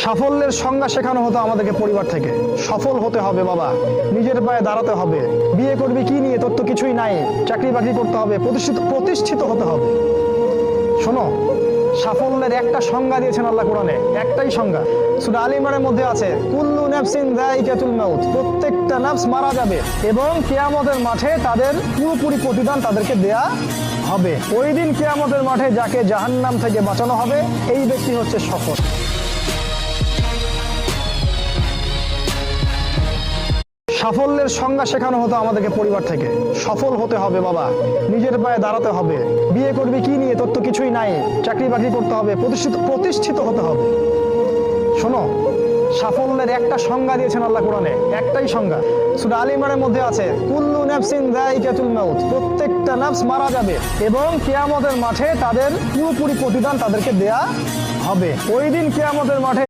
সাফল্যের সংজ্ঞা শেখানো হতো আমাদেরকে পরিবার থেকে। সফল হতে হবে বাবা, নিজের পায়ে দাঁড়াতে হবে, বিয়ে করবি কি নিয়ে, তোর তো কিছুই নাই, চাকরি বাকরি করতে হবে, প্রতিষ্ঠিত হতে হবে। শোনো, সাফল্যের একটা সংজ্ঞা দিয়েছেন আল্লাহ কোরআনে, একটাই সংজ্ঞা। সূরা আলে ইমরানের মধ্যে আছে, কুল্লু নাফসিন যায়িকাতুল মাউত, প্রত্যেকটা নফস মারা যাবে এবং কিয়ামতের মাঠে তাদের পুরোপুরি প্রতিদান তাদেরকে দেয়া হবে। ওই দিন কিয়ামতের মাঠে যাকে জাহান্নাম থেকে বাঁচানো হবে, এই ব্যক্তি হচ্ছে সফল। সাফল্যের সংজ্ঞা শেখানো হতো আমাদেরকে পরিবার থেকে। সফল হতে হবে বাবা, নিজের পায়ে দাঁড়াতে হবে, বিয়ে করবি কি নিয়ে, তোর তো কিছুই নাই, চাকরি বাকরি করতে হবে, প্রতিষ্ঠিত হতে হবে। শোনো, সাফল্যের একটা সংজ্ঞা দিয়েছেন আল্লাহ কোরআনে, একটাই সংজ্ঞা। সূরা আলে ইমরানের মধ্যে আছে, কুল্লু নাফসিন যায়িকাতুল মাউত, প্রত্যেকটা নফস মারা যাবে এবং কিয়ামতের মাঠে তাদের পুরোপুরি প্রতিদান তাদেরকে দেয়া হবে। ওই দিন কিয়ামতের মাঠে